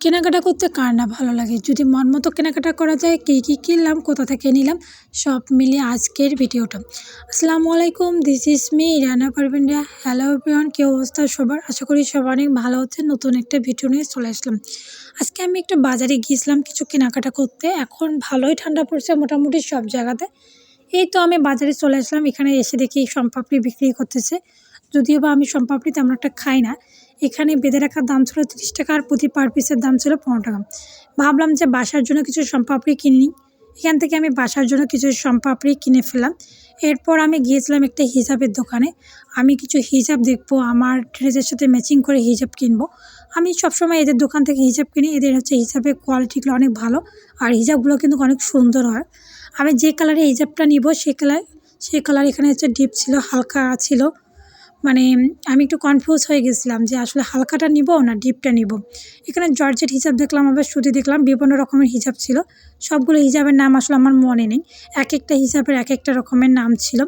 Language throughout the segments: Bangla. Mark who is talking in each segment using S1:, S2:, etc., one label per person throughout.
S1: কেনাকাটা করতে কার না ভালো লাগে। যদি মন মতো কেনাকাটা করা যায়, কী কিনলাম, কোথা থেকে নিলাম, সব মিলিয়ে আজকের ভিডিওটা। আসসালামু আলাইকুম, this is me Rana Parvin. Hello everyone, কী অবস্থা সবার? আশা করি সবাই অনেক ভালো হচ্ছে। নতুন একটা ভিডিও নিয়ে চলে আসলাম। আজকে আমি একটু বাজারে গিয়েছিলাম কিছু কেনাকাটা করতে। এখন ভালোই ঠান্ডা পড়ছে মোটামুটি সব জায়গাতে। এই তো আমি বাজারে চলে আসলাম। এখানে এসে দেখি শনপাপড়ি বিক্রি করতেছে। যদিও বা আমি শনপাপড়ি তেমন একটা খাই না। এখানে বেঁধে রাখার দাম ছিল ৩০ টাকা আর প্রতি পার পিসের দাম ছিল ১৫ টাকা। ভাবলাম যে বাসার জন্য কিছু শনপাপড়ি কিনে নিই। এখান থেকে আমি বাসার জন্য কিছু শনপাপড়ি কিনে ফেললাম। এরপর আমি গিয়েছিলাম একটা হিজাবের দোকানে। আমি কিছু হিজাব দেখবো, আমার ড্রেসের সাথে ম্যাচিং করে হিজাব কিনবো। আমি সবসময় এদের দোকান থেকে হিজাব কিনি। এদের হচ্ছে হিজাবের কোয়ালিটিগুলো অনেক ভালো, আর হিজাবগুলো কিন্তু অনেক সুন্দর হয়। আমি যে কালারে হিজাবটা নিব সেই কালার এখানে হচ্ছে ডিপ ছিল, হালকা ছিল। মানে আমি একটু কনফিউজ হয়ে গেছিলাম যে আসলে হালকাটা নিব না ডিপটা নিব। এখানে জর্জেট হিজাব দেখলাম, আবার সুতি দেখলাম, বিভিন্ন রকমের হিজাব ছিল। সবগুলো হিজাবের নাম আসলে আমার মনে নেই। এক একটা হিজাবের এক একটা রকমের নাম ছিল।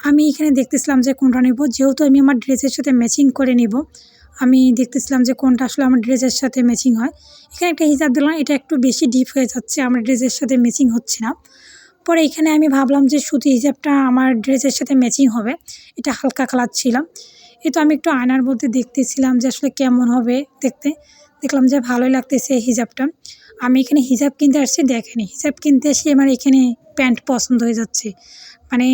S1: আমি এখানে দেখতেছিলাম যে কোনটা নেব, যেহেতু আমি আমার ড্রেসের সাথে ম্যাচিং করে নিব। আমি দেখতেছিলাম যে কোনটা আসলে আমার ড্রেসের সাথে ম্যাচিং হয়। এখানে একটা হিজাব দেখলাম, এটা একটু বেশি ডিপ হয়ে যাচ্ছে, আমার ড্রেসের সাথে ম্যাচিং হচ্ছে না। পরে এখানে আমি ভাবলাম যে সুতি হিজাবটা আমার ড্রেসের সাথে ম্যাচিং হবে। এটা হালকা কালার ছিল। এই তো আমি একটু আয়নার মধ্যে দেখতেছিলাম যে আসলে কেমন হবে দেখতে। দেখলাম যে ভালোই লাগতেছে হিজাবটা। আমি এখানে হিজাব কিনতে আসছি, দেখেনি হিজাব কিনতে এসে আমার এখানে প্যান্ট পছন্দ হয়ে যাচ্ছে। মানে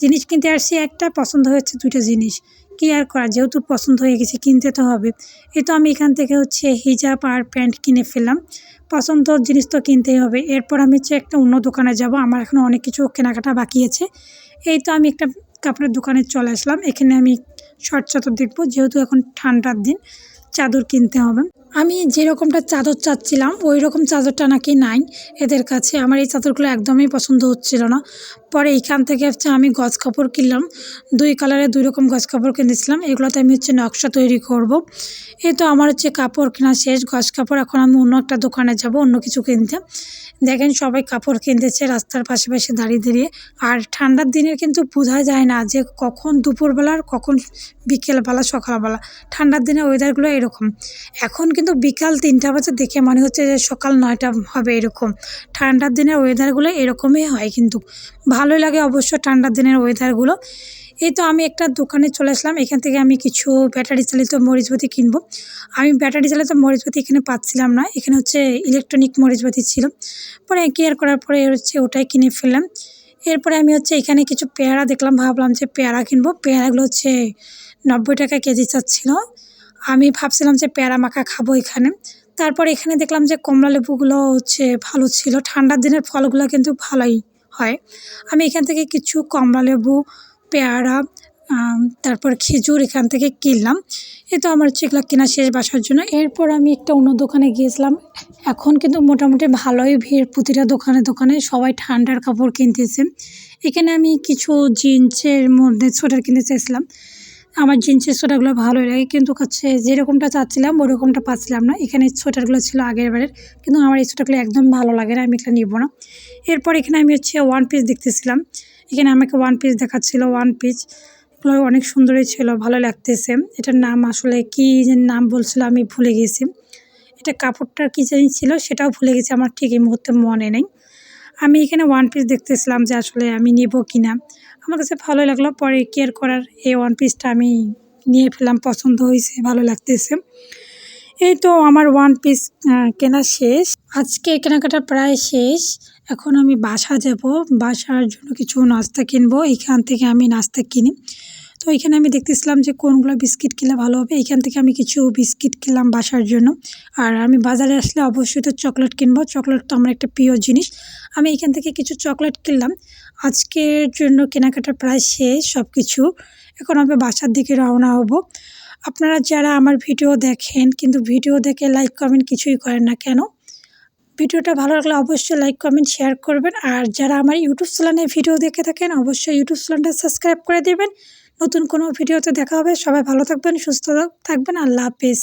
S1: জিনিস কিনতে আসছি, একটা পছন্দ হয়েছে, দুইটা জিনিস কী আর করা, যেহেতু পছন্দ হয়ে গেছে কিনতে তো হবে। এই তো আমি এখান থেকে হচ্ছে হিজাব আর প্যান্ট কিনে ফেললাম। পছন্দের জিনিস তো কিনতেই হবে। এরপর আমি হচ্ছে একটা অন্য দোকানে যাব, আমার এখনও অনেক কিছু কেনাকাটা বাকি আছে। এই তো আমি একটা কাপড়ের দোকানে চলে আসলাম। এখানে আমি শর্ট চাদর দেখব, যেহেতু এখন ঠান্ডার দিন, চাদর কিনতে হবে। আমি যেরকমটা চাদর চাচ্ছিলাম ওই রকম চাদরটা নাকি নাই এদের কাছে। আমার এই চাদরগুলো একদমই পছন্দ হচ্ছিল না। পরে এইখান থেকে হচ্ছে আমি গজ কাপড় কিনলাম। ২ কালারের ২ রকম গজ কাপড় কিনেছিলাম। এগুলোতে আমি হচ্ছে নকশা তৈরি করব। এই তো আমার হচ্ছে কাপড় কেনা শেষ, গজ কাপড়। এখন আমি অন্য একটা দোকানে যাব অন্য কিছু কিনতে। দেখেন সবাই কাপড় কিনতেছে রাস্তার পাশে দাঁড়িয়ে। আর ঠান্ডার দিনের কিন্তু বোঝা যায় না যে কখন দুপুরবেলা আর কখন বিকেলবেলা সকালবেলা। ঠান্ডার দিনের ওয়েদারগুলো এরকম। এখন কিন্তু বিকাল ৩টা বাজে, দেখে মনে হচ্ছে যে সকাল ৯টা হবে এরকম। ঠান্ডার দিনের ওয়েদারগুলো এরকমই হয়, কিন্তু ভালোই লাগে অবশ্য ঠান্ডার দিনের ওয়েদারগুলো। এই তো আমি একটা দোকানে চলে আসলাম। এখান থেকে আমি কিছু ব্যাটারি চালিত মরিচবাতি কিনবো। আমি ব্যাটারি চালিত মরিচবাতি এখানে পাচ্ছিলাম না, এখানে হচ্ছে ইলেকট্রনিক মরিচবাতি ছিল। পরে কেয়ার করার পরে হচ্ছে ওটাই কিনে ফেললাম। এরপরে আমি হচ্ছে এখানে কিছু পেয়ারা দেখলাম, ভাবলাম যে পেয়ারা কিনবো। পেয়ারাগুলো হচ্ছে ৯০ টাকা কেজি চাচ্ছিল। আমি ভাবছিলাম যে পেয়ারা মাখা খাবো এখানে। তারপর এখানে দেখলাম যে কমলা লেবুগুলো হচ্ছে ভালো ছিল। ঠান্ডার দিনের ফলগুলো কিন্তু ভালোই হয়। আমি এখান থেকে কিছু কমলা লেবু, পেয়ারা, তারপর খেজুর এখান থেকে কিনলাম। এই তো আমার হচ্ছে এগুলো কেনা শেষ বাসার জন্য। এরপর আমি একটা অন্য দোকানে গিয়েছিলাম। এখন কিন্তু মোটামুটি ভালোই ভিড়, প্রতিটা দোকানে সবাই ঠান্ডার কাপড় কিনতেছে। এখানে আমি কিছু জিন্সের মধ্যে সোয়েটার কিনতে চাইছিলাম। আমার জিন্সের সোয়েটারগুলো ভালোই লাগে, কিন্তু হচ্ছে যেরকমটা চাচ্ছিলাম ওরকমটা পাচ্ছিলাম না। এখানে সোয়েটারগুলো ছিল আগের বারের, কিন্তু আমার এই সোয়েটারগুলো একদম ভালো লাগে না, আমি এগুলো নিব না। এরপর এখানে আমি হচ্ছে ওয়ান পিস দেখতেছিলাম। এখানে আমাকে ওয়ান পিস দেখাচ্ছিল, ওয়ান পিস এগুলো অনেক সুন্দরই ছিল, ভালো লাগতেছে। এটার নাম আসলে কী নাম বলছিল আমি ভুলে গেছি। এটা কাপড়টার কী জানি ছিল সেটাও ভুলে গেছি, আমার ঠিক এই মুহূর্তে মনে নেই। আমি এখানে ওয়ান পিস দেখতেছিলাম যে আসলে আমি নিব কিনা। আমার কাছে ভালো লাগলো। পরে কেয়ার করার এই ওয়ান পিসটা আমি নিয়ে ফেললাম, পছন্দ হয়েছে, ভালো লাগতেছে। এই তো আমার ওয়ান পিস কেনা শেষ। আজকে কেনাকাটা প্রায় শেষ। এখন আমি বাসা যাব, বাসার জন্য কিছু নাস্তা কিনবো। এইখান থেকে আমি নাস্তা কিনি। তো এখানে আমি দেখতেছিলাম যে কোনগুলো বিস্কিট খেলে ভালো হবে। এইখান থেকে আমি কিছু বিস্কিট খেলাম বাসার জন্য। আর আমি বাজারে আসলে অবশ্যই তো চকলেট কিনবো, চকলেট তো আমার একটা প্রিয় জিনিস। আমি এখান থেকে কিছু চকলেট কিনলাম। আজকের জন্য কেনাকাটা প্রায় শেষ সব কিছু। এখন আমি বাসার দিকে রওনা হব। আপনারা যারা আমার ভিডিও দেখেন কিন্তু ভিডিও দেখে লাইক কমেন্ট কিছুই করেন না কেন? ভিডিওটা ভালো লাগলে অবশ্যই লাইক কমেন্ট শেয়ার করবেন। আর যারা আমার ইউটিউব চ্যানেলে ভিডিও দেখে থাকেন অবশ্যই ইউটিউব চ্যানেলটা সাবস্ক্রাইব করে দেবেন। নতুন কোনো ভিডিওতে দেখা হবে। সবাই ভালো থাকবেন, সুস্থ থাকবেন। আল্লাহ হাফেজ।